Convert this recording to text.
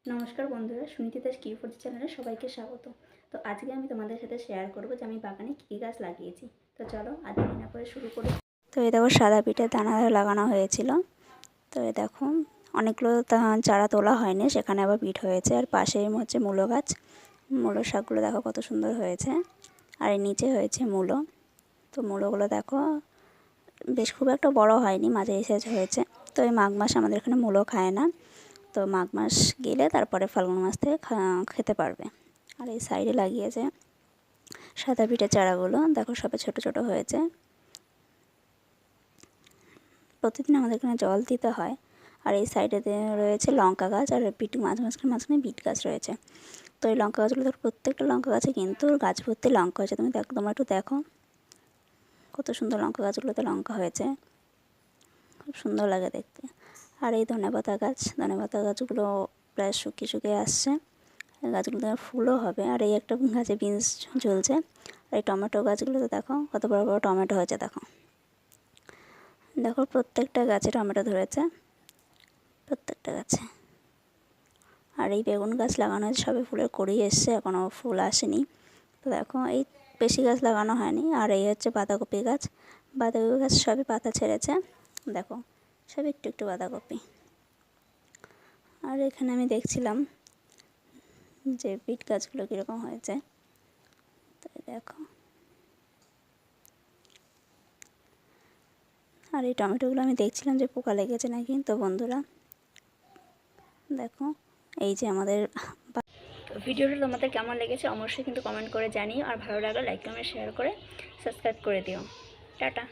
নমস্কার বন্ধুরা, সুনীতি দাস কিউফুড চ্যানেলে সবাইকে স্বাগত। তো আজকে আমি তোমাদের সাথে শেয়ার করব যে আমি বাগানে কী কী গাছ লাগিয়েছি। তো চলো আর দেরি না করে শুরু করি। তো এই দেখো সাদা পিঠে দানা লাগানো হয়েছিল। তো এই দেখো অনেকগুলো চারা তোলা হয়নি, সেখানে আবার পিঠ হয়েছে। আর পাশেই হচ্ছে মূলো গাছ, মূলো শাকগুলো দেখো কত সুন্দর হয়েছে। আর এর নিচে হয়েছে মূলো। তো মূলোগুলো দেখো বেশ খুব একটা বড় হয়নি, মাঝারি সাইজ হয়েছে। তো এই মাঘ মাস আমাদের এখানে মূলো খায় না, তো মাঘ মাস গেলে তারপরে ফাল্গুন মাস থেকে খেতে পারবে। আর এই সাইডে লাগিয়েছে সাদা পিঠের চারাগুলো, দেখো সবে ছোট ছোট হয়েছে। প্রতিদিন আমাদের এখানে জল দিতে হয়। আর এই সাইডে রয়েছে লঙ্কা গাছ, আর মাঝখানে বিট গাছ রয়েছে। তো এই লঙ্কা গাছগুলো দেখো, প্রত্যেকটা লঙ্কা গাছে কিন্তু গাছ ভর্তি লঙ্কা হয়েছে। তোমরা একটু দেখো কত সুন্দর লঙ্কা গাছগুলোতে লঙ্কা হয়েছে, খুব সুন্দর লাগে দেখতে। আর এই ধনেপাতা গাছগুলো প্রায় শুকিয়ে আসছে। গাছগুলোতে ফুলও হবে। আর এই একটা গাছে বিনস ঝুলছে। আর এই টমেটো গাছগুলোতে দেখো কত বড় বড় টমেটো হয়েছে। দেখো প্রত্যেকটা গাছে টমেটো ধরেছে, প্রত্যেকটা গাছে। আর এই বেগুন গাছ লাগানো হয়েছে, সবে ফুলের কড়ি এসছে, এখনও ফুল আসেনি। তো দেখো এই বেশি গাছ লাগানো হয়নি। আর এই হচ্ছে বাঁধাকপি গাছ সবই পাতা ছেড়েছে, দেখো সব একটু একটু বাঁধাকপি। আর এখানে আমি দেখছিলাম যে বিট গাছগুলো কীরকম হয়েছে। তো দেখো, আর এই টমেটোগুলো আমি দেখছিলাম যে পোকা লেগেছে নাকি। তো বন্ধুরা দেখো এই যে আমাদের ভিডিওটা তোমাদের কেমন লেগেছে অবশ্যই কিন্তু কমেন্ট করে জানিও। আর ভালো লাগলে লাইক কমেন্ট শেয়ার করে সাবস্ক্রাইব করে দিও। টাটা।